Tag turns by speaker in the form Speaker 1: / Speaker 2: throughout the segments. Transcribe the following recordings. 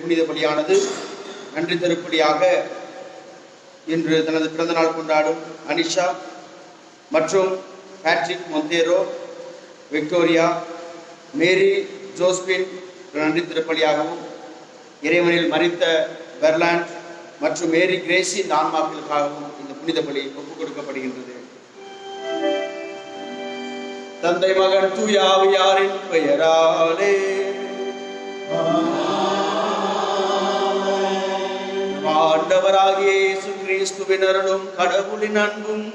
Speaker 1: புனித பலியானது நன்றி தருப்படியாக இன்று தனது பிறந்த நாள் கொண்டாடும் அனிஷா மற்றும் பேட்ரிக் மொந்தேரோ, விக்டோரியா, மேரி ஜோஸ்பின் நன்றி திருப்பலியாகவும், இறைவனில் மரித்த பெர்லாண்ட் மற்றும் மேரி கிரேசி இந்த ஆன்மாக்களுக்காகவும் இந்த புனித பலி ஒப்புக் கொடுக்கப்படுகின்றது. தந்தை மகன் தூய ஆவியாரின் பெயராலே ஆண்டவராகிய இயேசு கிறிஸ்துவின் அருளும் கடவுளின் அன்பும்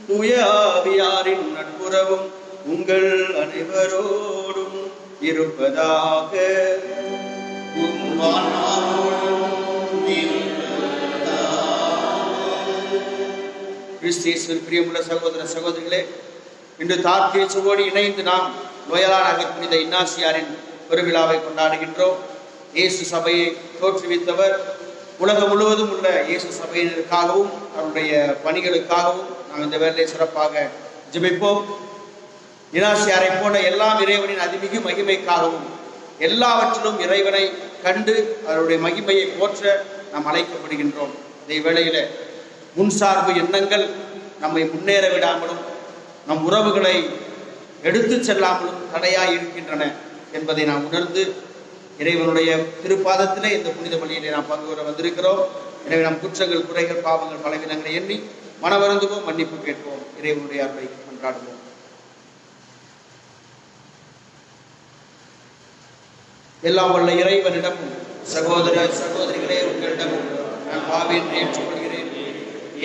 Speaker 1: தூய ஆவியாரின் நட்புறவும் உங்கள் அனைவரோடும் இருப்பதாக. கிறிஸ்துவின் பிரியமுள்ள சகோதர சகோதரிகளே, இன்று தார்கேசுவோடு இணைந்து நாம் லோயலா நகர் புனித இன்னாசியாரின் பெருவிழாவை கொண்டாடுகின்றோம். இயேசு சபையை தோற்றுவித்தவர். உலகம் முழுவதும் உள்ள இயேசு சபையினருக்காகவும் அவருடைய பணிகளுக்காகவும் நாம் இந்த வேலையை சிறப்பாக ஜெபிப்போம். இனாசியாரை போன்ற எல்லாம் இறைவனின் அதிமிகு மகிமைக்காகவும் எல்லாவற்றிலும் இறைவனை கண்டு அவருடைய மகிமையை போற்ற நாம் அழைக்கப்படுகின்றோம். இந்த வேளையில முன்சார்பு எண்ணங்கள் நம்மை முன்னேற விடாமலும் நம் உறவுகளை எடுத்து செல்லாமலும் தடையாய் இருக்கின்றன என்பதை நாம் உணர்ந்து இறைவனுடைய திருப்பாதத்திலே இந்த புனித பலியிலே நாம் பங்கு பெற வந்திருக்கிறோம். எனவே நம் குற்றங்கள், குறைகள், பாவங்கள், பலவீனங்களை எண்ணி மனவருந்துவோம், மன்னிப்பு கேட்போம், இறைவனுடைய அருளை கொண்டாடுவோம். எல்லாம் வல்ல இறைவனிடமும் சகோதர சகோதரிகளே உங்களிடமும் நான் பாவியை ஏற்றுக்கொள்கிறேன்.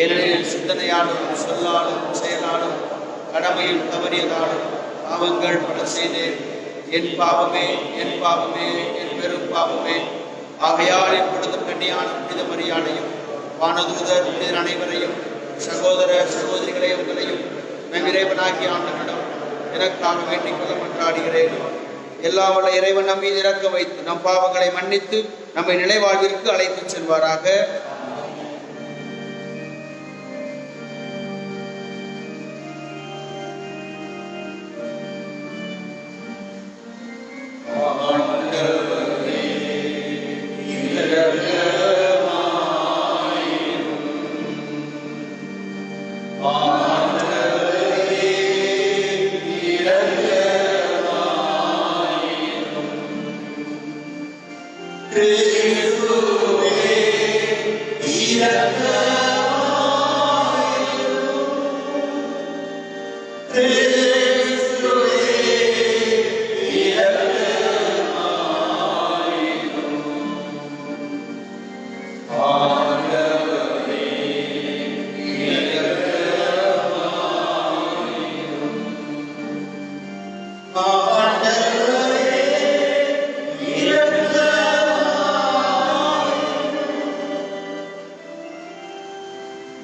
Speaker 1: ஏனெனில் சிந்தனையாலும் சொல்லாலும் செயலாலும் கடமையில் தவறியதாலும் பாவங்கள் பல செய்தேன். என் பாவமே, என் பாவமே, என் பெரும் பாவமே. ஆகையால் எப்பொழுதும் கண்ணியான புனித மரியாதையும் வானதூதர் புனிதர் அனைவரையும் சகோதர சகோதரிகளை உங்களையும் நம் இறைவனாகிய ஆண்டவரிடம் எனக்காக வேண்டிக் கொள்ள மன்றாடுகிறேன். எல்லா வல்ல இறைவன் நம் மீது இறக்க வைத்து நம் பாவங்களை மன்னித்து நம்மை நிலைவாழ்விற்கு அழைத்து செல்வாராக.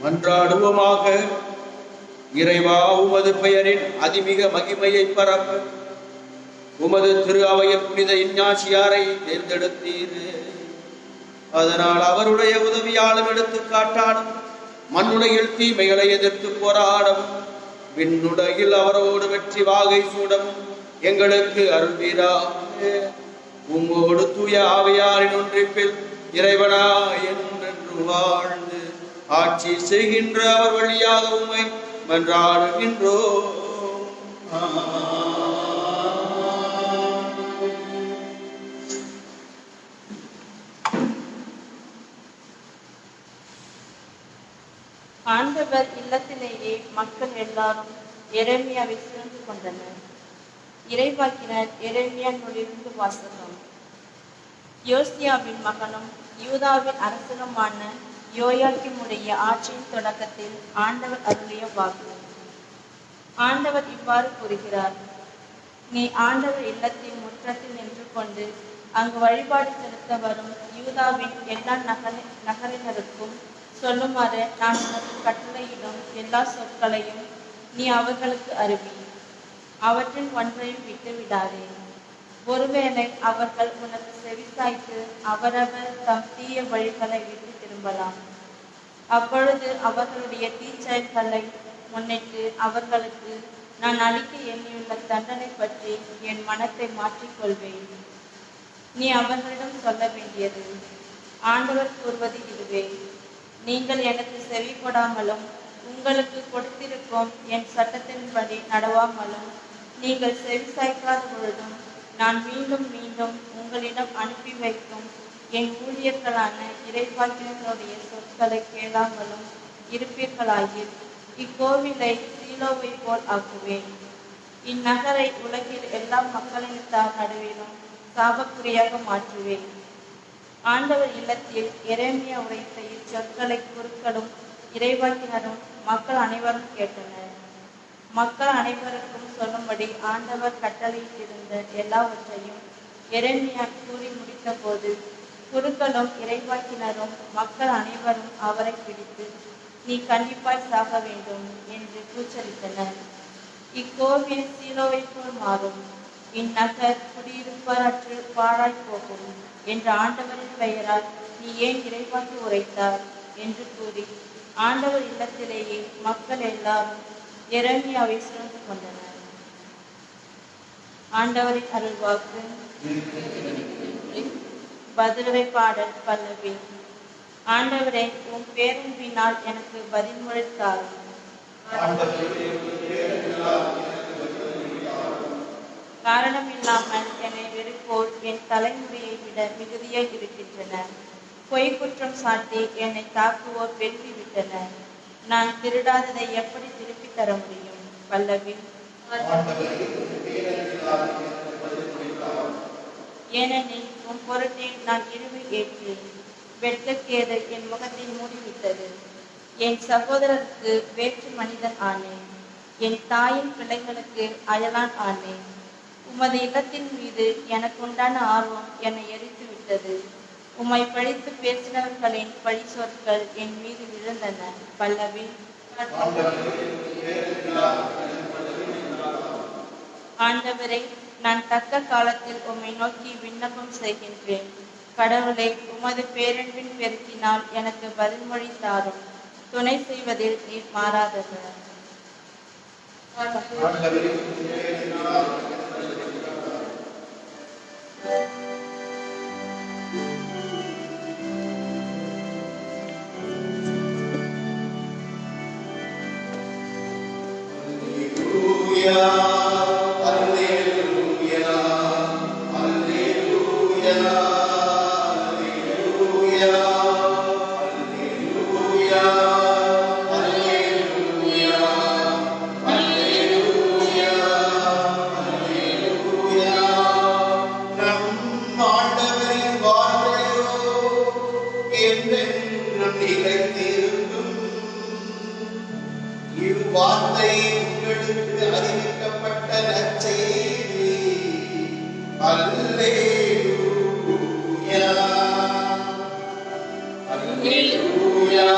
Speaker 1: மன்றாடுவோமாக. இறைவா, உமது பெயரின் அதிமிக மகிமையை பரப்ப உமது திரு அவையில் புனித இஞ்ஞாசியாரை தேர்ந்தெடுத்தீர். அதனால் அவருடைய உதவியாலும் எடுத்துக்காட்டாலும் மண்ணுடையில் தீமைகளை எதிர்த்து போராடவும் விண்ணுடையில் அவரோடு வெற்றி வாகை சூடவும் எங்களுக்கு அருள்வீராக. உம்மோடு தூய ஆவியாரின் ஒன்றிப்பில் இறைவனா என்றென்று வாழ்ந்து ஆட்சி செய்கின்ற அவர் வழியாக உம்மை மன்றாடுகின்றோம்.
Speaker 2: ஆண்டவர் இல்லத்திலேயே மக்கள் எல்லாரும் எரேமியாவை சூழ்ந்து கொண்டனர். இறைவாக்கினர் எரேமியா நூலிலிருந்து வாசகம். யோசியாவின் மகனும் யூதாவின் அரசனுமான யோயாக்கிமுடைய ஆட்சியின் தொடக்கத்தில் ஆண்டவர் அருளிய வாக்கு. ஆண்டவர் இவ்வாறு கூறுகிறார்: நீ ஆண்டவர் இல்லத்தின் முற்றத்தில் நின்று கொண்டு அங்கு வழிபாடு செலுத்த வரும் யூதாவின் எல்லா நகரினருக்கும் சொல்லுமாறு நான் உனக்கு கட்டளையிடும் எல்லா சொற்களையும் நீ அவர்களுக்கு அறிவி. அவற்றில் ஒன்றையும் விட்டு விடாதே. ஒருவேளை அவர்கள் உனக்கு செவிசாய்த்து அவரவர் தம் தீய வழிகளை விட்டு திரும்பலாம். அப்பொழுது அவர்களுடைய தீச்செயல்களை முன்னிட்டு அவர்களுக்கு நான் அளிக்க எண்ணியுள்ள தண்டனை பற்றி என் மனத்தை மாற்றிக்கொள்வேன். நீ அவர்களிடம் சொல்ல வேண்டியது: ஆண்டவர் கூறுவது இதுவே, நீங்கள் எனக்கு செவி கொடாமலும் உங்களுக்கு கொடுத்திருக்கும் என் சட்டத்தின்படி நடவாமலும் நீங்கள் செவி சாய்க்காத பொழுதும் நான் மீண்டும் மீண்டும் உங்களிடம் அனுப்பி வைக்கும் என் ஊழியர்களான இறைவாக்கினர்களுடைய சொற்களை கேளாமலும் இருப்பீர்களாயில் இக்கோவிலை சீலோவை போல் ஆக்குவேன். இந்நகரை உலகில் எல்லா மக்களினத்தார் நடுவிலும் சாபக்குறியாக மாற்றுவேன். ஆண்டவர் இல்லத்தில் எரேமியா உரைத்த இச்சொற்களை குருக்களும் இறைவாக்கினரும் மக்கள் அனைவரும் கேட்டனர். மக்கள் அனைவருக்கும் சொல்லும்படி ஆண்டவர் கட்டளையிட்டிருந்த எல்லாவற்றையும் எரேமியா கூறி முடித்த போது குருக்களும் இறைவாக்கினரும் மக்கள் அனைவரும் அவரை பிடித்து, நீ கண்டிப்பாய் சாக வேண்டும் என்று கூச்சலிட்டனர். இக்கோவில் சீலோவை போல் மாறும், இந்நகர் குடியிருப்பற்று பாழாய் போகும் என்ற ஆண்டவரின் பெயரால் நீ ஏன் இறைவாக்கி உரைத்தார் என்று கூறி ஆண்டவர் இல்லத்திலேயே மக்கள் எல்லாரும் எரேமியாவை சூழ்ந்து கொண்டனர். ஆண்டவரின் அருள்வாக்கு. பதிலுரை பாடல் பல்லவி. ஆண்டவரே, உன் பேரன்பினால் எனக்கு பதில்மொழி தாரும். காரணமில்லாமல் என்னை வெறுப்போர் என் தலைமுறையை விட மிகுதியாக இருக்கின்றனர். பொய் குற்றம் சாட்டி என்னை தாக்குவோர் வெற்றி விட்டனர். நான் திருடாததை எப்படி திருப்பி தர முடியும்? பல்லவி. ஏனெனில் உன் பொருட்டில் நான் இழிவு ஏற்றேன். வெட்கக்கேடு என் முகத்தை மூடிவிட்டது. என் சகோதரருக்கு வேற்று மனிதன் ஆனேன். என் தாயின் பிள்ளைகளுக்கு அயலான் ஆனேன். உமது இல்லத்தின் மீது எனக்கு உண்டான ஆர்வம் என்னை எரித்து விட்டது. உம்மை பழித்து பேசினவர்களின் பழி சொற்கள் என் மீது விழுந்தன. பல்லவி. ஆண்டவரை, நான் தக்க காலத்தில் உம்மை நோக்கி விண்ணப்பம் செய்கின்றேன். கடவுளை, உமது பேரன்பின் பெருக்கினால் எனக்கு பதில்மொழி தாரும். துணை செய்வதில் நீர் மாறாதவர்.
Speaker 3: இவ்வார்த்தை உங்களுக்கு அறிவிக்கப்பட்ட நற்செய்தி. அல்லேலூயா, அல்லேலூயா,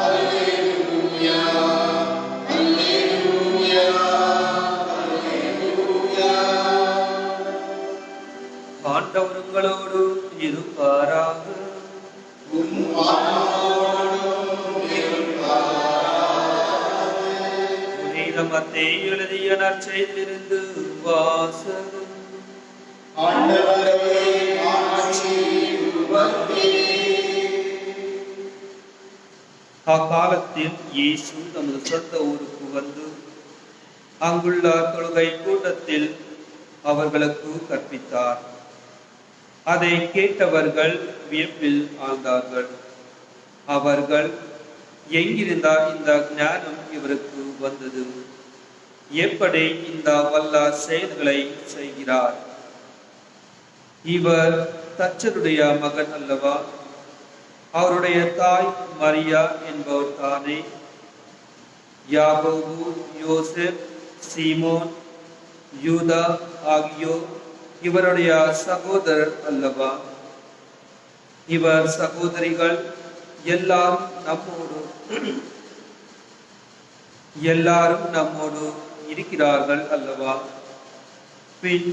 Speaker 3: அல்லேலூயா, அல்லேலூயா, அல்லேலூயா.
Speaker 1: ஆண்டவர் உங்களோடு இருப்பாராக.
Speaker 3: உம் ஆன்மாவோடும் இருப்பாராக.
Speaker 1: புனித மத்தேயு எழுதிய நற்செய்தியிலிருந்து வாசகம்.
Speaker 3: ஆண்டவரே, ஆட்சி உமக்கே.
Speaker 4: அக்காலத்தில் இயேசு தமது சொந்த ஊருக்கு வந்து அங்குள்ள தொழுகை கூட்டத்தில் அவர்களுக்கு கற்பித்தார். அதை கேட்டவர்கள் வியப்பில் ஆழ்ந்தார்கள். அவர்கள், எங்கிருந்தால் இந்த ஞானம் இவருக்கு வந்தது? எப்படி இந்த வல்ல செயல்களை செய்கிறார்? இவர் தச்சருடைய மகன் அல்லவா? அவருடைய தாய் மரியா என்பவர் தானே? யாக்கோபு, யோசேப், சீமோன், யூதா ஆகியோர் இவருடைய சகோதரர் அல்லவா? இவர் சகோதரிகள் எல்லாரும் நம்மோடு இருக்கிறார்கள் அல்லவா? பின்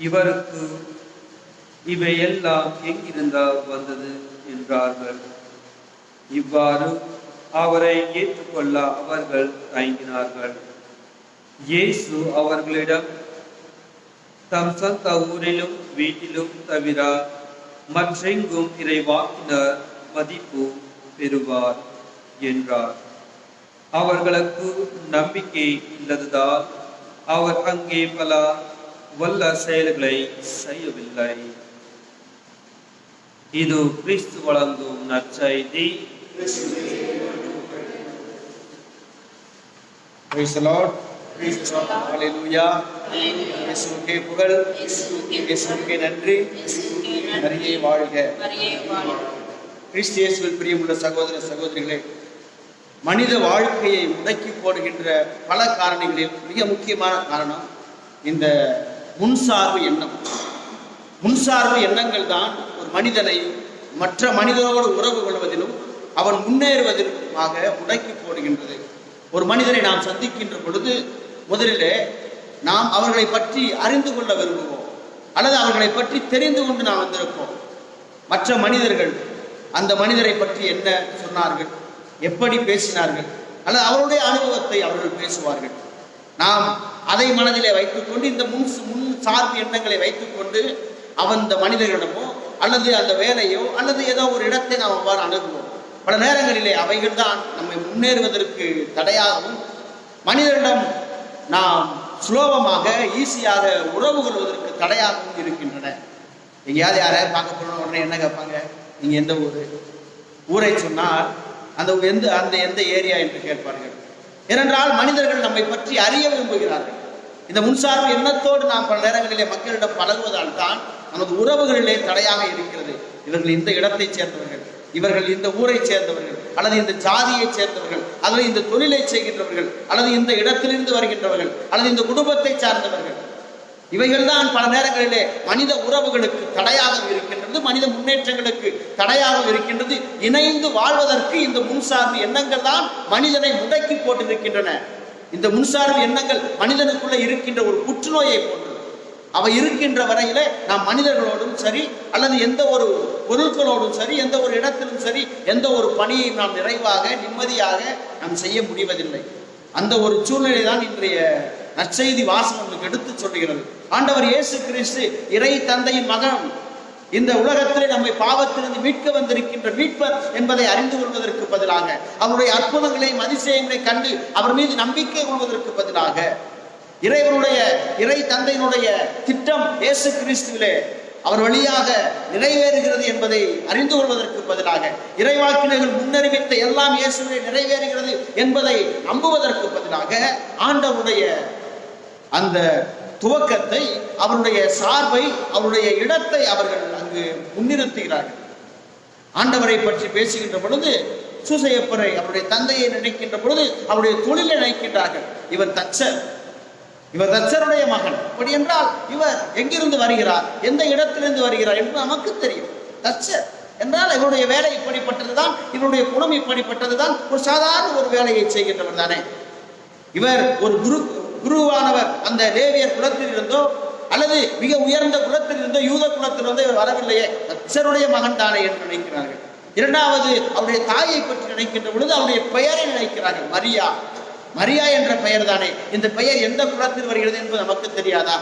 Speaker 4: இவருக்கு இவையெல்லாம் எங்கிருந்து வந்தது என்றார்கள். இவ்வாறு அவரை ஏற்றுக்கொள்ள அவர்கள் தயங்கினார்கள். இயேசு அவர்களிடம், தம் சொந்த ஊரிலும் வீட்டிலும் தவிர மற்றெங்கும் இறைவாக்கினர் மதிப்பு பெறுவார் என்றார். அவர்களுக்கு நம்பிக்கை இல்லதால் அவர் அங்கே பல வல்ல செயல்களை செய்யவில்லை. இது கிறிஸ்து வழங்கும் நற்செய்தி.
Speaker 1: Praise the Lord. Hallelujah. இயேசுவுக்கே புகழ், இயேசுவுக்கே நன்றி. மரியே வாழ்க. கிறிஸ்து இயேசுவில் பிரியமுள்ள சகோதர சகோதரிகளே, மனித வாழ்க்கையை முடக்கி போடுகின்ற பல காரணங்களில் மிக முக்கியமான காரணம் இந்த முன்சார்பு எண்ணம். முன்சார்பு எண்ணங்கள் தான் ஒரு மனிதனை மற்ற மனிதனோடு உறவு கொள்வதிலும் அவன் முன்னேறுவதற்குமாக முடக்கி போடுகின்றது. ஒரு மனிதனை நாம் சந்திக்கின்ற பொழுது முதலிலே நாம் அவர்களை பற்றி அறிந்து கொள்ள விரும்புவோம், அல்லது அவர்களை பற்றி தெரிந்து கொண்டு நாம் வந்திருப்போம். மற்ற மனிதர்கள் அந்த மனிதரை பற்றி என்ன சொன்னார்கள், எப்படி பேசினார்கள், அல்லது அவருடைய அனுபவத்தை அவர்கள் பேசுவார்கள். நாம் அதை மனதிலே வைத்துக்கொண்டு இந்த முன் சார்பு எண்ணங்களை வைத்துக்கொண்டு அந்த மனிதர்களிடமோ அல்லது அந்த வேலையோ அல்லது ஏதோ ஒரு இடத்தை நாம் அவ்வாறு அணுகுவோம். பல நேரங்களிலே அவைகள் தான் நம்மை முன்னேறுவதற்கு தடையாகவும் மனிதரிடம் நாம் சுலபமாக ஈஸியாக உறவு கொள்வதற்கு தடையாகவும் இருக்கின்றன. எங்கேயாவது யாரையாவது பார்க்க போன உடனே என்ன கேட்பாங்க, நீங்க எந்த ஊரை சொன்னால் அந்த எந்த ஏரியா என்று கேட்பார்கள். ஏனென்றால் மனிதர்கள் நம்மை பற்றி அறிய விரும்புகிறார்கள். இந்த முன்சார்பு எண்ணத்தோடு நாம் பல நேரங்களிலே மக்களிடம் பழகுவதால் தான் நமது உறவுகளிலே தடையாக இருக்கிறது. இவர்கள் இந்த இடத்தை சேர்ந்தவர்கள், இவர்கள் இந்த ஊரை சேர்ந்தவர்கள், அல்லது இந்த ஜாதியை சேர்ந்தவர்கள், அல்லது இந்த தொழிலை செய்கின்றவர்கள், அல்லது இந்த இடத்திலிருந்து வருகின்றவர்கள், அல்லது இந்த குடும்பத்தை சார்ந்தவர்கள். இவைகள் தான் பல நேரங்களிலே மனித உறவுகளுக்கு தடையாக இருக்கின்றது, மனித முன்னேற்றங்களுக்கு தடையாக இருக்கின்றது. இணைந்து வாழ்வதற்கு இந்த முன்சார்பு எண்ணங்கள் தான் மனிதனை முடக்கி போட்டிருக்கின்றன. இந்த முன்சார்பு எண்ணங்கள் மனிதனுக்குள்ள இருக்கின்ற ஒரு புற்றுநோயை போன்றது. அவை இருக்கின்ற வரையிலே நாம் மனிதர்களோடும் சரி, அல்லது எந்த ஒரு பொருட்களோடும் சரி, எந்த ஒரு இடத்திலும் சரி, எந்த ஒரு பணியை நாம் நிறைவாக நிம்மதியாக நாம் செய்ய முடிவதில்லை. அந்த ஒரு சூழ்நிலை தான் இன்றைய நற்செய்தி வாசகம் நமக்கு எடுத்து சொல்லுகிறது. ஆண்டவர் இயேசு கிறிஸ்து இறை தந்தையின் மகன், இந்த உலகத்திலே நம்மை பாவத்திலிருந்து மீட்க வந்திருக்கின்ற மீட்பர் என்பதை அறிந்து கொள்வதற்கு பதிலாக, அவருடைய அற்புதங்களையும் அதிசயங்களையும் கண்டு அவர் மீது நம்பிக்கை கொள்வதற்கு பதிலாக, இறை தந்தையினுடைய திட்டம் இயேசு கிறிஸ்துவிலே அவர் வழியாக நிறைவேறுகிறது என்பதை அறிந்து கொள்வதற்கு பதிலாக, இறைவாக்கினர்கள் முன்னறிவித்த எல்லாம் இயேசுவிலே நிறைவேறுகிறது என்பதை நம்புவதற்கு பதிலாக, ஆண்டவருடைய அந்த துவக்கத்தை, அவருடைய சார்பை, அவருடைய இடத்தை அவர்கள் அங்கு முன்னிறுத்துகிறார்கள். ஆண்டவரை பற்றி பேசுகின்ற பொழுது சூசையப்பரை அவருடைய தந்தையை நினைக்கின்ற பொழுது அவருடைய தொழிலை நினைக்கின்றார்கள். இவர் தச்சருடைய மகன். அப்படி என்றால் இவர் எங்கிருந்து வருகிறார், எந்த இடத்திலிருந்து வருகிறார் என்று நமக்கு தெரியும். தச்சர் என்றால் இவருடைய வேலை இப்படிப்பட்டதுதான், இவருடைய குணம் இப்படிப்பட்டதுதான். ஒரு சாதாரண ஒரு வேலையை செய்கின்றவர் தானே இவர். ஒரு குருவானவர் அந்த லேவியர் குலத்தில் இருந்தோ அல்லது மிக உயர்ந்த குலத்தில் இருந்தோ யூத குலத்தில் இருந்தோ இவர் வரவில்லையே, தச்சருடைய மகன் தானே என்று நினைக்கிறார்கள். இரண்டாவது, அவருடைய தாயை பற்றி நினைக்கின்ற பொழுது அவருடைய பெயரை நினைக்கிறார்கள். மரியா என்ற பெயர் தானே. இந்த பெயர் எந்த குலத்தில் வருகிறது என்பது நமக்கு தெரியாதா?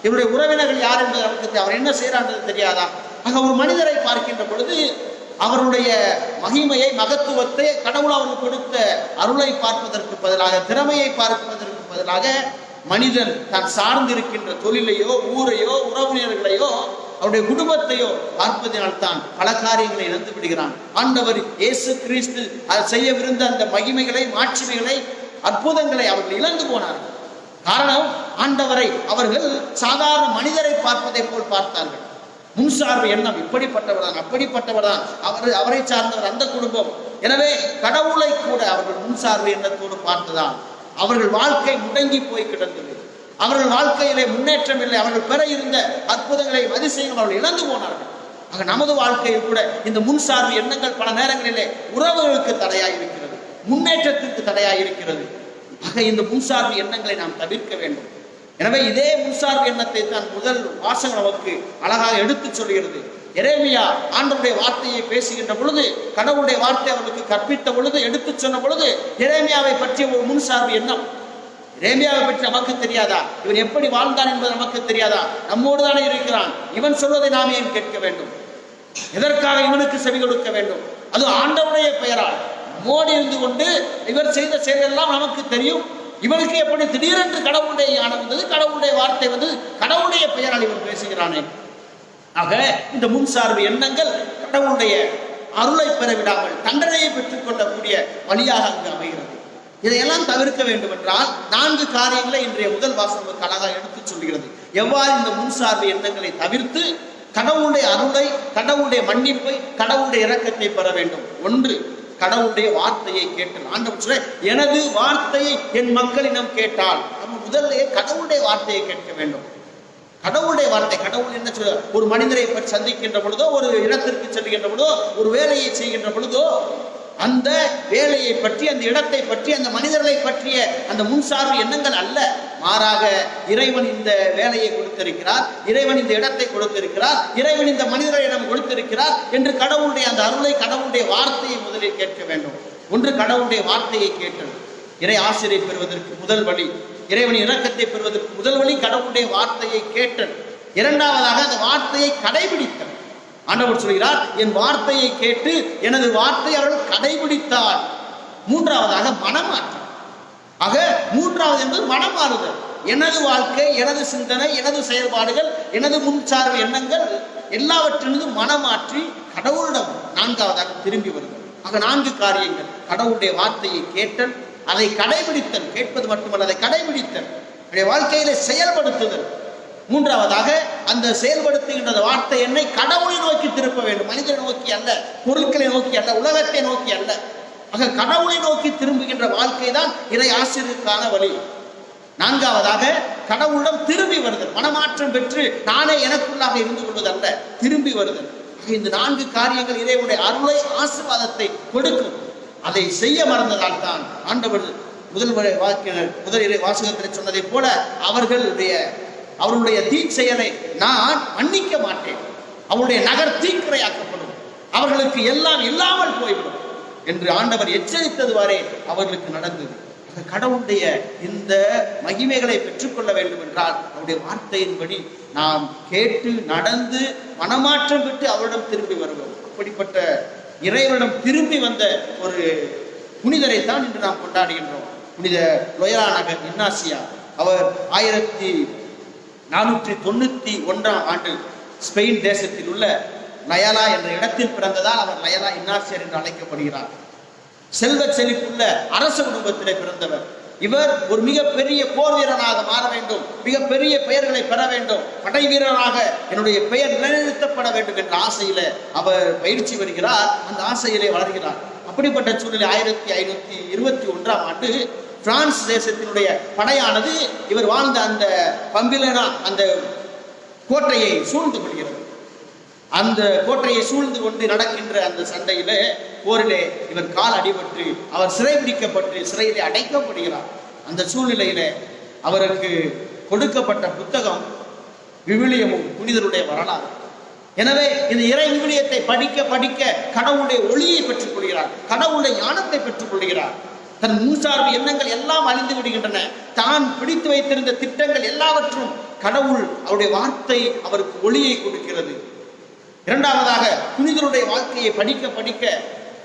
Speaker 1: இவருடைய உறவினர்கள் யார் என்பது நமக்கு, அவர் என்ன செய்யறான்றது தெரியாதா? ஆக ஒரு மனிதரை பார்க்கின்ற பொழுது அவருடைய மகிமையை, மகத்துவத்தை, கடவுள் அவருக்கு கொடுத்த அருளை பார்ப்பதற்கு பதிலாக, திறமையை பார்ப்பதற்கு பதிலாக மனிதன் தான் சார்ந்திருக்கின்ற தொழிலையோ, ஊரையோ, உறவினர்களையோ, அவருடைய குடும்பத்தையோ பார்ப்பதினால்தான் பல காரியங்களை இழந்து விடுகிறான். ஆண்டவர் இயேசு கிறிஸ்து செய்யவிருந்த அந்த மகிமைகளை, மாட்சிமைகளை, அற்புதங்களை அவர்கள் இழந்து போனார்கள். காரணம், ஆண்டவரை அவர்கள் சாதாரண மனிதரை பார்ப்பதை போல் பார்த்தார்கள். முன்சார்பு எண்ணம், இப்படிப்பட்டவர்தான், அப்படிப்பட்டவர்தான், அவரை சார்ந்தவர், அந்த குடும்பம். எனவே கடவுளை கூட அவர்கள் முன்சார்பு எண்ணத்தோடு பார்த்ததால் அவர்கள் வாழ்க்கை முடங்கி போய் கிடந்தது. அவர்கள் வாழ்க்கையிலே முன்னேற்றம் இல்லை. அவர்கள் பெற இருந்த அற்புதங்களை, அதிசயங்கள் அவர்கள் இழந்து போனார்கள். ஆக நமது வாழ்க்கையில் கூட இந்த முன்சார்பு எண்ணங்கள் பல நேரங்களிலே உறவுகளுக்கு தடையாக இருக்கிறது, முன்னேற்றத்திற்கு தடையாக இருக்கிறது. ஆக இந்த முன்சார்பு எண்ணங்களை நாம் தவிர்க்க வேண்டும். எனவே இதே முன்சார்பு எண்ணத்தை தான் முதல் வாசகம் நமக்கு அழகாக எடுத்து சொல்கிறது. எரேமியா ஆண்டவருடைய வார்த்தையை பேசுகின்ற பொழுது, கடவுளுடைய வார்த்தை அவர்களுக்கு கற்பித்த பொழுது, எடுத்து சொன்ன பொழுது, எரேமியாவை பற்றிய ஒரு முன்சார்பு எண்ணம். எரேமியாவை பற்றி நமக்கு தெரியாதா? இவன் எப்படி வாழ்ந்தான் என்பது நமக்கு தெரியாதா? நம்மோடு தானே இருக்கிறான். இவன் சொல்வதை நாம் ஏன் கேட்க வேண்டும்? எதற்காக இவனுக்கு செவி கொடுக்க வேண்டும்? அது ஆண்டவருடைய பெயரால் நம்மோடு இருந்து கொண்டு இவர் செய்த செயலெல்லாம் நமக்கு தெரியும். இவனுக்கு எப்படி திடீரென்று கடவுளுடைய ஞானம் வந்தது, கடவுளுடைய வார்த்தை வந்து, கடவுளுடைய பெயரால் இவன் பேசுகிறானே. ஆக இந்த முன்சார்பு எண்ணங்கள் கடவுளுடைய அருளை பெற விடாமல் தண்டனையை பெற்றுக் கொள்ளக்கூடிய வழியாக அங்கு அமைகிறது. இதையெல்லாம் தவிர்க்க வேண்டும் என்றால் 4 காரியங்களை இன்றைய முதல் வாசகம் அழகாக எடுத்து சொல்கிறது. எவ்வாறு இந்த முன்சார்பு எண்ணங்களை தவிர்த்து கடவுளுடைய அருளை, கடவுளுடைய மன்னிப்பை, கடவுளுடைய இரக்கத்தை பெற வேண்டும். 1, கடவுளுடைய வார்த்தையை கேட்டல். ஆண்டவர் சொல்ல, எனது வார்த்தையை என் மக்களிடம் கேட்டால், நம்ம முதல்ல கடவுளுடைய வார்த்தையை கேட்க வேண்டும். கடவுளுடைய வார்த்தை, கடவுள் என்ன சொல்ல, ஒரு மனிதரை பற்றி சந்திக்கின்ற பொழுதோ, ஒரு இடத்திற்கு செல்கின்ற பொழுதோ, ஒரு வேலையை செய்கின்ற பொழுதோ, அந்த வேலையை பற்றி, அந்த இடத்தை பற்றி, அந்த மனிதர்களை பற்றிய அந்த முன்சார்பு எண்ணங்கள் அல்ல. மாறாக இறைவன் இந்த வேலையை கொடுத்திருக்கிறார், இறைவன் இந்த இடத்தை கொடுத்திருக்கிறார், இறைவன் இந்த மனிதரிடம் கொடுத்திருக்கிறார் என்று கடவுளுடைய அந்த அருளை, கடவுளுடைய வார்த்தையை முதலில் கேட்க வேண்டும். 1, கடவுளுடைய வார்த்தையை கேட்டல். இறை ஆசிரியை பெறுவதற்கு முதல் வழி, இறைவனின் இரக்கத்தை பெறுவதற்கு முதல் வழி கடவுளுடைய வார்த்தையை கேட்டல். 2வதாக அந்த வார்த்தையை கடைபிடித்தல். ஆண்டவர் சொல்கிறார், என் வார்த்தையை கேட்டு எனது வார்த்தை அவர்கள் கடைபிடித்தார். 3வதாக மனமாற்றம். ஆக 3வது என்பது மனமாறுதல். எனது வாழ்க்கை, எனது சிந்தனை, எனது செயல்பாடுகள், எனது முன்சார்பு எண்ணங்கள் எல்லாவற்றிலிருந்து மனமாற்றி கடவுளிடம் 4வதாக திரும்பி வருதல். ஆக 4 காரியங்கள்: கடவுளுடைய வார்த்தையை கேட்டல், அதை கடைபிடித்தல், கேட்பது மட்டுமல்ல, அதை கடைபிடித்தல், வாழ்க்கையில செயல்படுத்துதல். 3வதாக அந்த செயல்படுத்துகின்ற வார்த்தை என்னை கடவுளை நோக்கி திருப்ப வேண்டும், மனிதனை நோக்கி அல்ல, பொருட்களை நோக்கி அல்ல, உலகத்தை நோக்கி அல்ல. ஆக கடவுளை நோக்கி திரும்புகின்ற வாழ்க்கை தான் இறை ஆசிரியருக்கான வழி. 4வதாக கடவுளிடம் திரும்பி வருதல், மனமாற்றம் பெற்று நானே எனக்குள்ளாக இருந்து கொள்வதல்ல, திரும்பி வருதல். இந்த 4 காரியங்கள் இறைவனுடைய அருளை, ஆசீர்வாதத்தை கொடுக்கும். அதை செய்ய மறந்ததால் தான் ஆண்டவர் முதல் இறை வாசகத்தில் சொன்னதை போல அவருடைய தீச்செயலை நான் மன்னிக்க மாட்டேன், அவருடைய நகர் தீக்கிரையாக்கப்படும், அவர்களுக்கு எல்லாம் இல்லாமல் போய்விடும் என்று ஆண்டவர் எச்சரித்தது வரை அவர்களுக்கு நடந்தது. கடவுளுடைய இந்த மகிமைகளை பெற்றுக்கொள்ள வேண்டும் என்றால் அவருடைய வார்த்தையின்படி நாம் கேட்டு நடந்து மனமாற்றம் பெற்று அவரிடம் திரும்பி வருவோம். அப்படிப்பட்ட இறைவனிடம் திரும்பி வந்த ஒரு புனிதரை தான் இன்று நாம் கொண்டாடுகின்றோம். புனித லொயலா நகர் இன்னாசியா. அவர் 1491ஆம் ஆண்டு ஸ்பெயின் தேசத்தில் உள்ள லயலா என்ற இடத்தில் பிறந்ததால் அவர் லயலா இன்னாசியர் என்று அழைக்கப்படுகிறார். செல்வ செழிப்புள்ள அரச குடும்பத்திலே பிறந்தவர். இவர் ஒரு மிகப்பெரிய போர் வீரராக மாற வேண்டும், மிகப்பெரிய பெயர்களை பெற வேண்டும், படை வீரராக என்னுடைய பெயர் நிலைநிறுத்தப்பட வேண்டும் என்ற ஆசையில அவர் பயிற்சி வருகிறார். அந்த ஆசையிலே வளர்கிறார். அப்படிப்பட்ட சூழ்நிலை 1521ஆம் ஆண்டு பிரான்ஸ் தேசத்தினுடைய படையானது இவர் வாழ்ந்த அந்த பம்பிலனா அந்த கோட்டையை சூழ்ந்து கொள்கிறது. அந்த கோட்டையை சூழ்ந்து கொண்டு நடக்கின்ற அந்த சண்டையிலே, போரிலே இவர் கால் அடிபட்டு அவர் சிறைபிடிக்கப்பட்டு சிறையிலே அடைக்கப்படுகிறார். அந்த சூழ்நிலையிலே அவருக்கு கொடுக்கப்பட்ட புத்தகம் விவிலியமும் புனிதருடைய வரலாறு. எனவே இந்த இறை விவிலியத்தை படிக்க படிக்க கடவுளுடைய ஒளியை பெற்றுக் கொள்கிறார், கடவுளுடைய ஞானத்தை பெற்றுக் கொள்கிறார். தன் முன்சார்பு எண்ணங்கள் எல்லாம் அழிந்து விடுகின்றன. தான் பிடித்து வைத்திருந்த திட்டங்கள் எல்லாவற்றும் கடவுள் அவருடைய வார்த்தை அவருக்கு ஒளியை கொடுக்கிறது. இரண்டாவதாக புனிதருடைய வாழ்க்கையை படிக்க படிக்க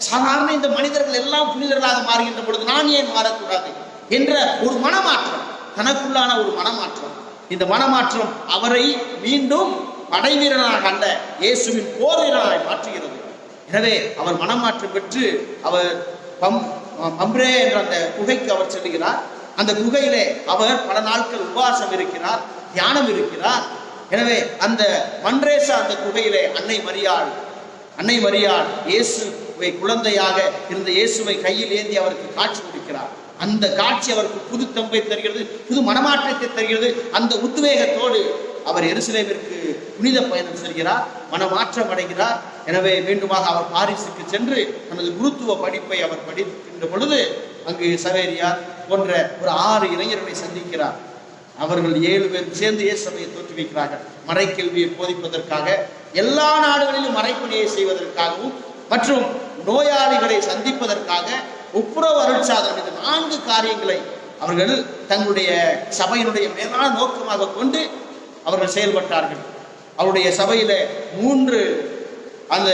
Speaker 1: சாதாரண இந்த மனிதர்கள் எல்லாம் புனிதர்களாக மாறுகின்ற பொழுது நான் ஏன் மாறக்கூடாது என்ற ஒரு மனமாற்றம், தனக்குள்ளான ஒரு மனமாற்றம். இந்த மனமாற்றம் அவரை மீண்டும் படைவீரனாக அல்ல, இயேசுவின் போர் வீரனாய் மாற்றுகிறது. எனவே அவர் மனமாற்றம் பெற்று அவர் பம்ப்ரே என்ற அந்த குகைக்கு அவர் செல்லுகிறார். அந்த குகையிலே அவர் பல நாட்கள் உபவாசம் இருக்கிறார், தியானம் இருக்கிறார். எனவே அந்த மன்றேசா அந்த குகையிலே அன்னை மரியாள் இயேசுவை குழந்தையாக இருந்த இயேசுவை கையில் ஏந்தி அவருக்கு காட்சி கொடுக்கிறார். அந்த காட்சி அவருக்கு புது தெம்பை தருகிறது, புது மனமாற்றத்தை தருகிறது. அந்த உத்வேகத்தோடு அவர் எருசலேமிற்கு புனித பயணம் செல்கிறார், மனமாற்றம் அடைகிறார். எனவே மீண்டுமாக அவர் பாரிஸுக்கு சென்று தனது குருத்துவ படிப்பை அவர் படிக்கின்ற பொழுது அங்கு சவேரியார் போன்ற ஒரு 6 இளைஞர்களை சந்திக்கிறார். அவர்கள் 7 பேர் சேர்ந்து இயேசுவை தோற்றுவிக்கிறார்கள். மறைக்கல்வியை போதிப்பதற்காக, எல்லா நாடுகளிலும் மறைப்பணியை செய்வதற்காகவும் மற்றும் நோயாளிகளை சந்திப்பதற்காக, ஒப்புரவு அருட்சாதனம், இந்த 4 காரியங்களை அவர்கள் தங்களுடைய சபையினுடைய மேலான நோக்கமாக கொண்டு அவர்கள் செயல்பட்டார்கள். அவருடைய சபையில 3 அந்த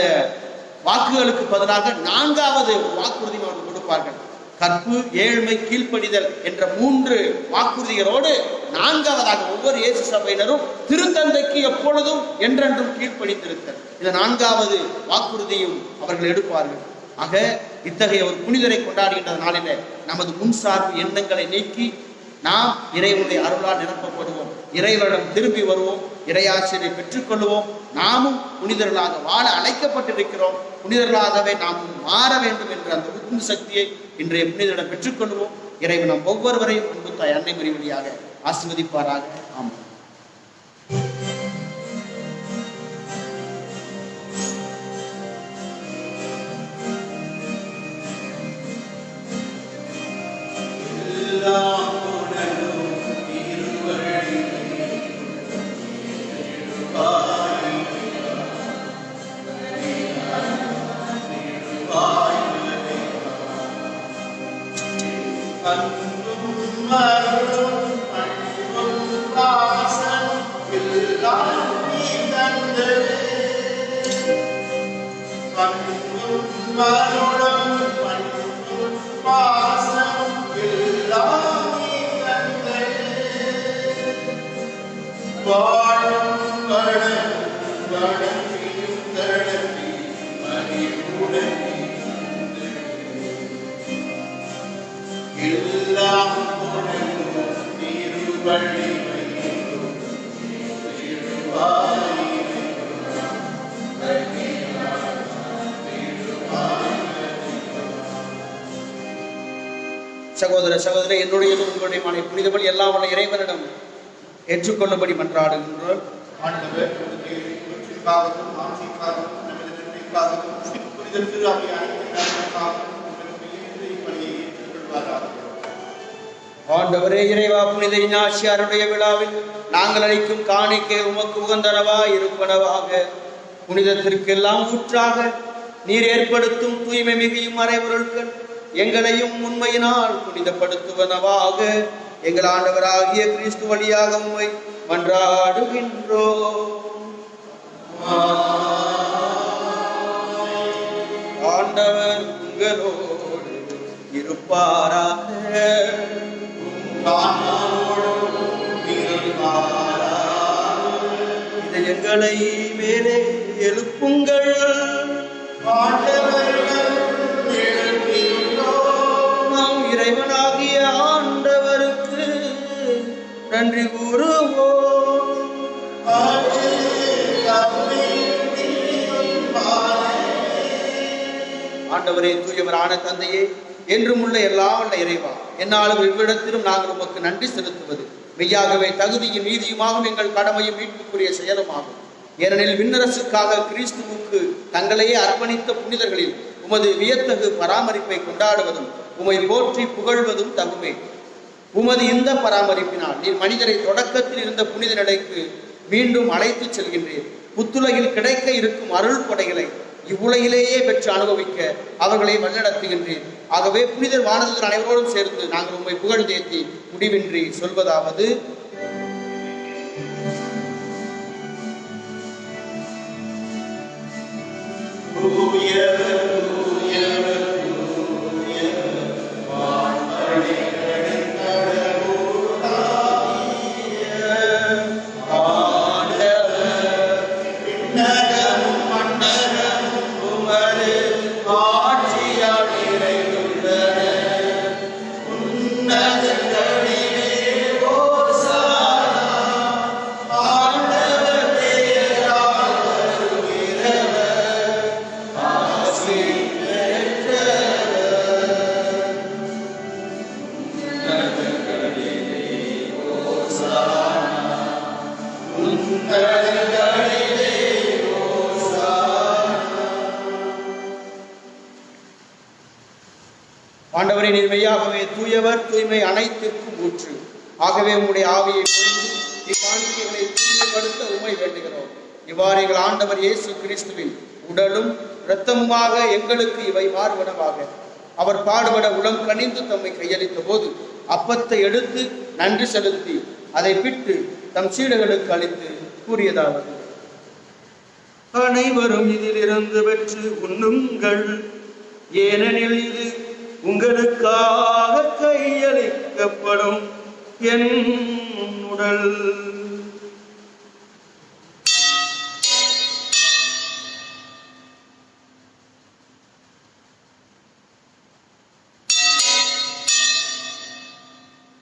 Speaker 1: வாக்குகளுக்கு பதிலாக 4வது வாக்குறுதி அவர்கள் கொடுப்பார்கள். கற்பு, ஏழ்மை, கீழ்ப்படிதல் என்ற 3 வாக்குறுதிகளோடு 4வதாக ஒவ்வொரு இயேசு சபையினரும் திருத்தந்தைக்கு எப்பொழுதும் என்றென்றும் கீழ்ப்படிந்திருத்தல், இந்த 4வது வாக்குறுதியும் அவர்கள் எடுப்பார்கள். ஆக இத்தகைய ஒரு புனிதரை கொண்டாடுகின்ற நாளில நமது முன்சார்பு எண்ணங்களை நீக்கி நாம் இறைவனுடைய அருளால் நிரப்பப்படுவோம், இறைவனிடம் திரும்பி வருவோம், இறையாசிரியை பெற்றுக்கொள்வோம். நாமும் புனிதர்களாக வாழ அழைக்கப்பட்டிருக்கிறோம், புனிதர்களாகவே நாம் மாற வேண்டும் என்ற அந்த உந்து சக்தியை இன்றைய புனிதரிடம் பெற்றுக்கொள்வோம். இறைவன் நம் ஒவ்வொருவரையும் அன்பு தாய் அன்னை மரி வழியாக ஆசீர்வதிப்பாராக. ஆமாம். சகோதர சகோதரி, என்னுடைய உங்களுடைய மனை புனிதபடி எல்லாம் உள்ள இறைவனிடம் ஏற்றுக்கொள்ளும்படி மன்றாடுகின்றோம். ஆண்டவரே இறைவா, புனித இஞ்ஞாசியாருடைய விழாவில் நாங்கள் அளிக்கும் காணிக்கை உமக்கு உகந்தனவா இருப்பனவாக. புனிதத்திற்கெல்லாம் ஊற்றாக நீர் ஏற்படுத்தும் தூய்மை மிகையும் மறைபொருட்கள் எங்களையும் உண்மையினால் புனிதப்படுத்துவனவாக. எங்கள் ஆண்டவராகிய கிறிஸ்து வழியாக உம்மை மன்றாடுகின்றோம். ஆண்டவர் உங்களோடு இருப்பாராக. இதயங்களை மேலே எழுப்புங்கள். நாம் இறைவனாகிய ஆண்டவருக்கு நன்றி கூறுவோம். ஆண்டவரே, தூயவரான தந்தையே, என்றும் உள்ள எல்லாம் உள்ள இறைவா, என்னாலும் இவ்விடத்திலும் நாங்கள் உமக்கு நன்றி செலுத்துவது மெய்யாகவே தகுதியும் நீதியுமாகும், எங்கள் கடமையும் மீட்புக்குரிய செயலுமாகும். ஏனெனில் விண்ணரசுக்காக கிறிஸ்துவுக்கு தங்களையே அர்ப்பணித்த புனிதர்களில் உமது வியத்தகு பராமரிப்பை கொண்டாடுவதும் உமை போற்றி புகழ்வதும் தகுமே. உமது இந்த பராமரிப்பினால் நீர் மனிதரை தொடக்கத்தில் இருந்த புனித நிலைக்கு மீண்டும் அழைத்து செல்கின்றீர். புத்துலகில் கிடைக்க இருக்கும் அருள் கொடைகளை இவ்வுலகிலேயே பெற்று அனுபவிக்க அவர்களை வழிநடத்துகின்றீர். ஆகவே புனிதர் வானதூதர் அனைவரோடும் சேர்ந்து நாங்கள் உம்மை புகழ்ந்தேத்தி முடிவின்றி சொல்வதாவது: தூயவர், தூய்மை அனைத்திற்கும் ஊற்று. ஆகவே உம்முடைய ஆவியை பொழிந்து இக்காணிக்கைகளை தூய்மைப்படுத்த உம்மை வேண்டுகிறோம். இவ்வாறு எங்கள் ஆண்டவர் இயேசு கிறிஸ்துவின் உடலும் இரத்தமுமாக எங்களுக்கு இவை மாறுவனவாக. அவர் பாடுபட உளம் கனிந்து தம்மை கையளித்த போது அப்பத்தை எடுத்து நன்றி செலுத்தி அதை பிட்டு தம் சீடர்களுக்கு அளித்து கூறியதாவது: அனைவரும் இதிலிருந்து பெற்று உண்ணுங்கள், ஏனெனில் இது உங்களுக்காக கையளிக்கப்படும் என் உடல்.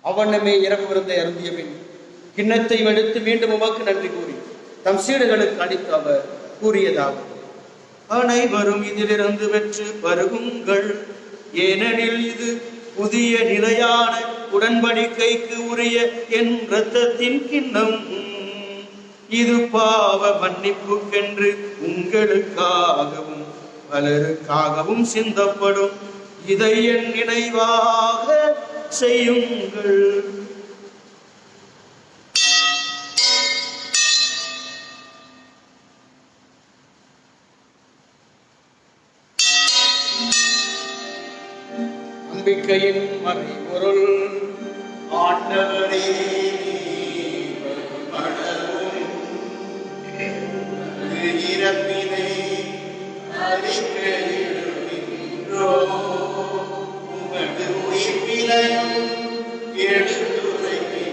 Speaker 1: அவனமே இரவு விருந்தை அருந்திய பின் கிண்ணத்தை எடுத்து மீண்டும் உமக்கு நன்றி கூறி தம் சீடர்களுக்கு அளித்து அவர் கூறியதாவது: அனைவரும் இதிலிருந்து பெற்று பருகுங்கள், ஏனெனில் இது புதிய நிலையான உடன்படிக்கைக்கு உரிய என் இரத்தத்தின் கிண்ணம். இது பாவ மன்னிப்புக்கென்று உங்களுக்காகவும் பலருக்காகவும் சிந்தப்படும். இதை என் நினைவாக செய்யுங்கள். நம்பிக்கையின் மறைபொருள்.
Speaker 3: ஆண்டவரே, மனமும் இறப்பினை அறிக்கையிடுகின்றோம். உமது உயிர்ப்பினையும் எடுத்துரைக்கின்றோம்.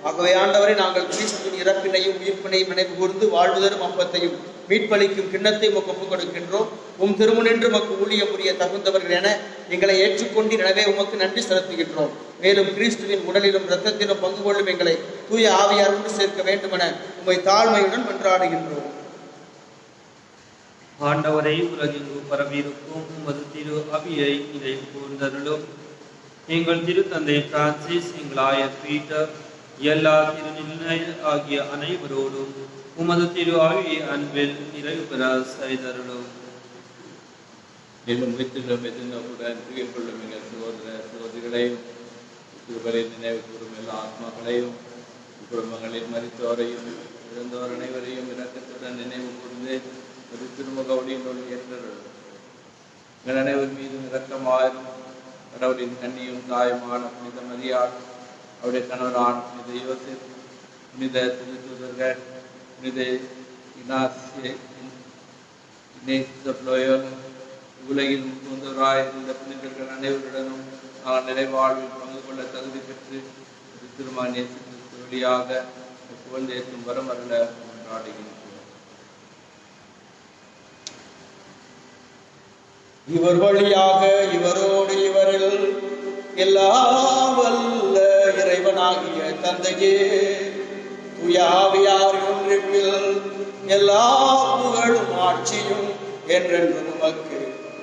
Speaker 1: ஆகவே ஆண்டவரை, நாங்கள் கிறிஸ்துவின் இறப்பினையும் உயிர்ப்பினையும் நினைவு கூர்ந்து வாழ்வுதரும் அப்பத்தையும் மீட்பளிக்கும் கிண்ணத்தை உமக்கு ஒப்புக் கொடுக்கின்றோம். உம் திருமுனின்று உமக்கு ஊழியம் புரிய தகுந்தவர்கள் என எங்களை ஏற்றுக்கொண்டு எனவே உமக்கு நன்றி செலுத்துகின்றோம். மேலும் கிறிஸ்துவின் உடலிலும் இரத்தத்திலும் பங்கு கொள்ளும் எங்களை தூய ஆவியார் ஒன்று சேர்க்க வேண்டும் என உம்மை தாழ்மையுடன் மன்றாடுகின்றோம்.
Speaker 4: ஆண்டவரை, உலகெங்கும் பரவியிருக்கும் உமது திரு அவியை நினைவு கூர்ந்தருளும். எங்கள் திருத்தந்தை பிரான்சிஸ், எங்கள் ஆயர் பீட்டர், எல்லா திருநிலை ஆகிய அனைவரோடும் உமது திரு ஆவியை அன்பில் நிறைவு பெற செய்தருளும்.
Speaker 5: மேலும் எதிர்நோக்குடன் துயில் கொள்ளும் எங்கள் சகோதர சகோதரிகளையும் திருவரை நினைவு கூறும் எல்லா ஆத்மாக்களையும் குடும்பங்களில் மரித்தோரையும் இழந்தோர் அனைவரையும் இரக்கத்துடன் நினைவு கூர்ந்து ஒரு திருமுகவுடன் ஏற்றருளும். எங்கள் அனைவர் மீதும் இரக்கமாயிரும். கடவுளின் கண்ணியும் தாயுமான புனித மரியாள், அவருடைய கணவரான புனித யோசேப், புனித திருத்தூதர்கள், புனித இனாசியேஸ், உலகில் முந்தவராய் இருந்த புனிதர்கள் அனைவருடனும் நான் நிறைவாழ்வில் பங்கு கொள்ள தகுதி பெற்று திருமானிய வழியாக புகழ்ந்தேற்றும் வரம் அருள கொண்டாடுகின்றோம்.
Speaker 1: இவர் வழியாக இவரோடு இவரில் எல்லா வல்ல இறைவனாகிய தந்தையே, தூய ஆவியார் ஒன்றிப்பில் எல்லா புகழும் ஆட்சியும் என்றென்றும் உமக்கு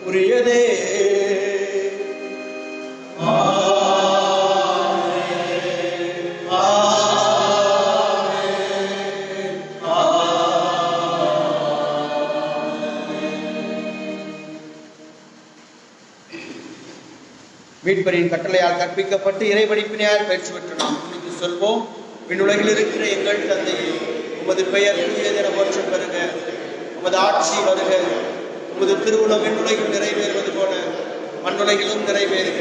Speaker 1: உரியதே. மீட்பரின் கட்டளையால் கற்பிக்கப்பட்டு இறைவடிப்பினையால் பயிற்சி பெற்று நாம் துணிந்து சொல்வோம். விண்ணுலகில் இருக்கிற எங்கள் தந்தையே, உமது பெயர் தூயதென போற்றப் பெறுக. உமது ஆட்சி வருக. உமது திருவுளம் விண்ணுலகில் நிறைவேறுவது போல மண்ணுலகிலும் நிறைவேறுக.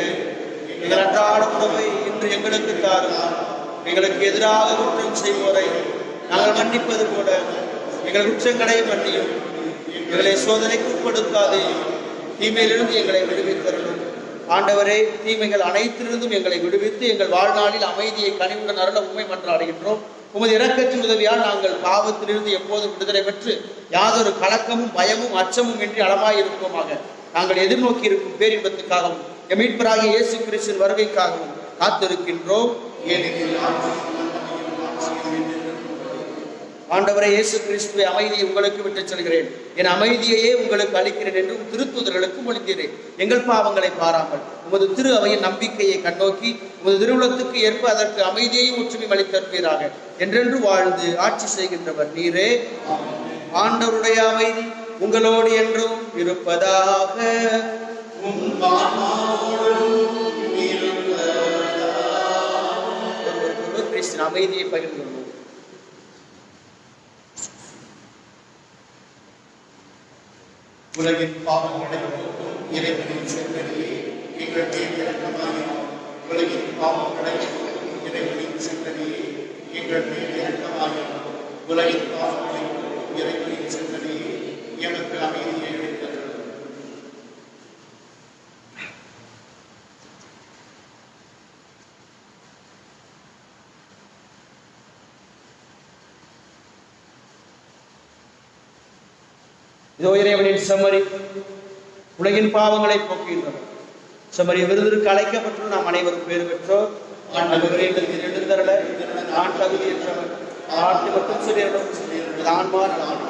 Speaker 1: எங்கள் அன்றாட உணவை இன்று எங்களுக்கு தாரும். எங்களுக்கு எதிராக குற்றம் செய்வோரை நாங்கள் மன்னிப்பது போல எங்கள் குற்றங்களை மன்னியும். எங்களை சோதனைக்கு உட்படுத்தாதே, தீமையிலிருந்து எங்களை விடுவித்தருளும். ஆண்டவரே, தீமைகள் அனைத்திலிருந்தும் எங்களை விடுவித்து எங்கள் வாழ்நாளில் அமைதியை கனிவுடன் அருள உண்மை மன்றாடுகின்றோம். உமது இரக்கத்தின் உதவியால் நாங்கள் பாவத்திலிருந்து எப்போதும் விடுதலை பெற்று யாதொரு கலக்கமும் பயமும் அச்சமும் இன்றி அளமாயிருப்போமாக. நாங்கள் எதிர்நோக்கி இருக்கும் பேரின்பத்துக்காகவும் எம் மீட்பராகிய இயேசு கிறிஸ்துவின் வருகைக்காகவும் காத்திருக்கின்றோம். ஆண்டவரே இயேசு கிறிஸ்துவை அமைதியை உங்களுக்கு விட்டுச் செல்கிறேன், என் அமைதியையே உங்களுக்கு அளிக்கிறேன் என்று திருத்தூதர்களுக்கு மொழிந்தீரேன். எங்கள் பாவங்களை பாராமல் உமது திரு அவையின் நம்பிக்கையை கண்ணோக்கி உமது திருவுளத்துக்கு ஏற்ப அதற்கு அமைதியையும் ஒற்றுமை அளித்தருவீராக. என்றென்று வாழ்ந்து ஆட்சி செய்கின்றவர் நீரே. ஆண்டவருடைய அமைதி உங்களோடு என்றும் இருப்பதாக.
Speaker 3: உம் ஆன்மாவோடும் இருப்பதாக.
Speaker 1: ஒருவருக்கொருவர் கிறிஸ்துவின் அமைதியை பகிர்ந்து கொள்வோம்.
Speaker 3: உலகின் பாவங்களை போக்கும் இறைவனின் செல்வனையே எங்கள் மேல் இரக்கமாயிரும். உலகின் பாவங்களை போக்கும் இறைவனின் செல்வனையே எங்கள் மேல் இரக்கமாயிரும். உலகின் பாவங்களை போக்கும் இறைவனின் செல்வனையே எமக்கு அமைதியை அளித்தருளும்.
Speaker 1: இதோ இறைவனின் செம்மறி உலகின் பாவங்களை போக்குகின்றனர். செம்மறி விருதுக்கு அழைக்கப்பட்டு நாம் அனைவரும் பேறு பெற்றோர். ஆண்டவரே, எங்களுக்கு எழுந்தருள நான் தகுதியற்றவர். ஆட்சி மட்டும் சொல்லிடும் ஆன்மா நலம்.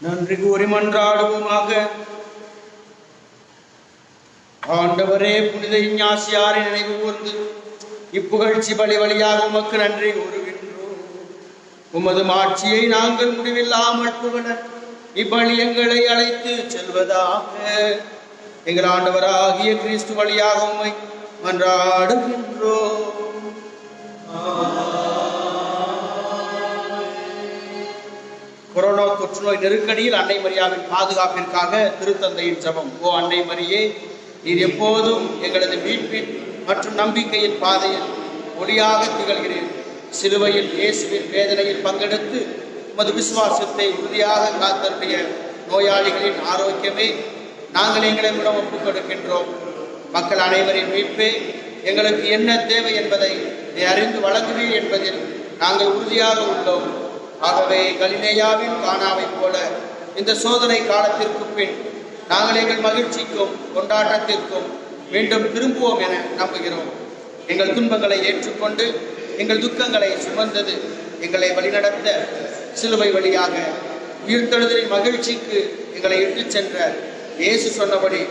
Speaker 1: நன்றி கூறி மன்றாடுவோமாக. ஆண்டவரே, புனித இஞ்ஞாசியாரை நினைவு கூர்ந்து இப்புகழ்ச்சி பலி வழியாக உமக்கு நன்றி கூறுகின்றோம். உமது மாட்சியை நாங்கள் முடிவில்லாமல் புகழ இப்பலி எங்களை அழைத்து செல்வதாக எங்கள் ஆண்டவராகிய கிறிஸ்து வழியாக உம்மை மன்றாடுகின்றோம். கொரோனா தொற்று நோய் நெருக்கடியில் அன்னை மரியாவின் பாதுகாப்பிற்காக திருத்தந்தையின் ஜெபம். ஓ அன்னை மரியே, நீர் எப்போதும் எங்களது மீட்பின் மற்றும் நம்பிக்கையின் பாதையில் ஒளியாக திகழ்கிறீர். சிலுவையில் இயேசுவின் வேதனையில் பங்கெடுத்து உமது விசுவாசத்தை உறுதியாக காத்தருடைய நோயாளிகளின் ஆரோக்கியமே நாங்கள் எங்களிடம் ஒப்புக் கொடுக்கின்றோம். மக்கள் அனைவரின் மீட்பே எங்களுக்கு என்ன தேவை என்பதை நீ அறிந்து வழங்குவீர் என்பதில் நாங்கள் உறுதியாக உள்ளோம். ஆகவே கலிலேயாவின் கானாவை போல இந்த சோதனை காலத்திற்கு பின் நாங்கள் எங்கள் மகிழ்ச்சிக்கும் கொண்டாட்டத்திற்கும் மீண்டும் திரும்புவோம் என நம்புகிறோம். எங்கள் துன்பங்களை ஏற்றுக்கொண்டு எங்கள் துக்கங்களை சுமந்தது எங்களை வழிநடத்த சிலுவை வழியாக உயிர்த்தெழுதலின் மகிழ்ச்சிக்கு எங்களை இட்டுச் சென்ற இயேசு சொன்னபடி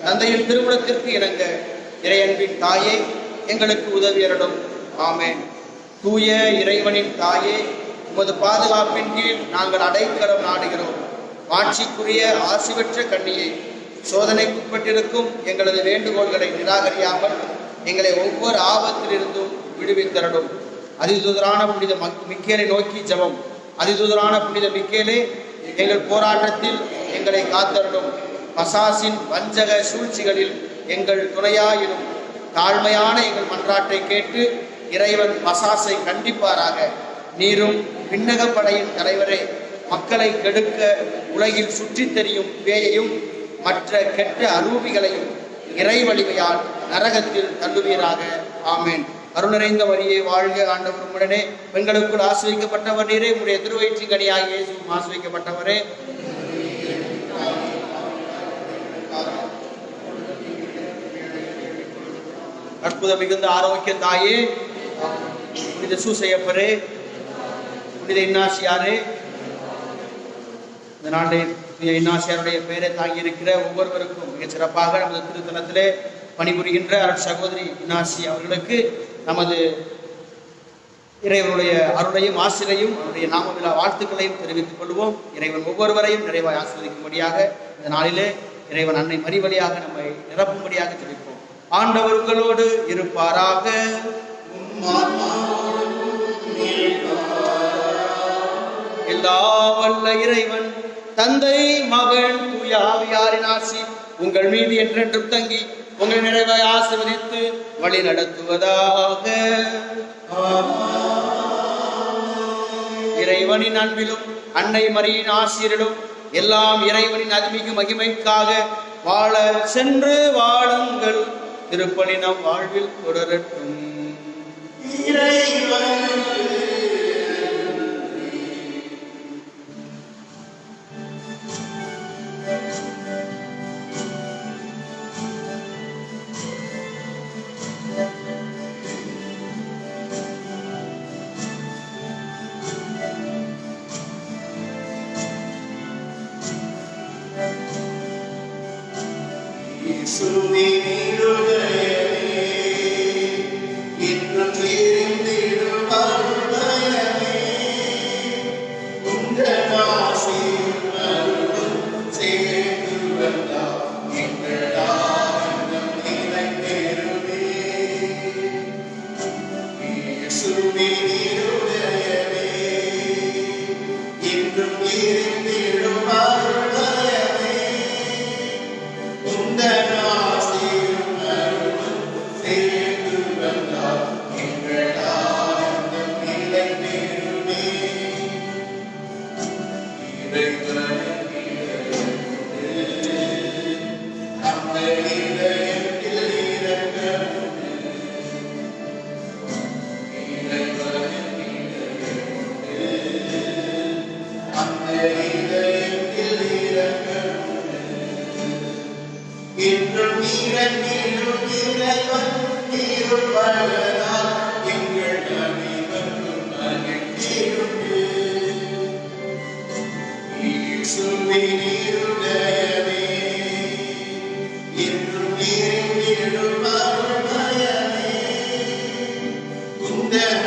Speaker 1: தந்தையின் திருமணத்திற்கு இணங்க இறையன்பின் தாயே எங்களுக்கு உதவி அருளும். ஆமென். தூய இறைவனின் தாயே, உமது பாதுகாப்பின் கீழ் நாங்கள் அடைக்கலம் நாடுகிறோம். ஆட்சிக்குரிய ஆசி பெற்ற கன்னியை, சோதனைக்குட்பட்டிருக்கும் எங்களது வேண்டுகோள்களை நிராகரியாமல் எங்களை ஒவ்வொரு ஆபத்திலிருந்தும் விடுவித்தரணும். அதிதூதரான புனித மிக்கேலை நோக்கி ஜெபம். அதிதூதரான புனித மிக்கேலே, எங்கள் போராட்டத்தில் எங்களை காத்தரணும். பசாசின் வஞ்சக சூழ்ச்சிகளில் எங்கள் துணையாயிரும். தாழ்மையான எங்கள் மன்றாட்டை கேட்டு இறைவன் பசாசை கண்டிப்பாராக. நீரும் விண்ணக படையின் தலைவரே, மக்களை கெடுக்க உலகில் சுற்றித் தெரியும் பேயையும் மற்ற கெட்ட அரூபிகளையும் இறை வலிமையால் நரகத்தில் தள்ளுவீராக. ஆமேன். அருள்நிறைந்த மரியே வாழ்க, ஆண்டவர் உம்முடனே, பெண்களுக்குள் ஆசிரிக்கப்பட்டவர் நீரே, உம்முடைய திருவயிற்றின் கனியாகிய இயேசுவும் ஆசிரிக்கப்பட்டவரே. அற்புதம் மிகுந்த ஆரோக்கிய தாயே, புனித சூசையப்பரே, புனித இன்னாசியாரே, இந்த நாளிலே இன்னாசியாருடைய பெயரை தாங்கி இருக்கிற ஒவ்வொருவருக்கும் மிகச் சிறப்பாக நமது திருத்தலத்திலே பணிபுரிகின்ற சகோதரி இன்னாசி அவர்களுக்கு நமது இறைவனுடைய அருளையும் ஆசிரியையும் அவருடைய நாமவிழா வாழ்த்துக்களையும் தெரிவித்துக் கொள்வோம். இறைவன் ஒவ்வொருவரையும் நிறைவாய் ஆஸ்வதிக்கும்படியாக இந்த நாளிலே இறைவன் அன்னை மரி வழியாக நம்மை நிரப்பும்படியாக தெரிவிப்போம். ஆண்டவர் உங்களோடு இருப்பாராக. எல்லா வல்ல இறைவன் தந்தை, மகன், தூய ஆவியாரின் ஆசி உங்கள் மீது என்றென்றும் தங்கி உங்கள் நிறைவாய் ஆசீர்வதித்து வழி நடத்துவதாக. இறைவனின் அன்பிலும் அன்னை மரியின் ஆசிரியரிலும் எல்லாம் இறைவனின் அதிமிகு மகிமைக்காக வாழ சென்று வாழுங்கள். திருப்பலி நம் வாழ்வில் தொடரட்டும்.
Speaker 3: There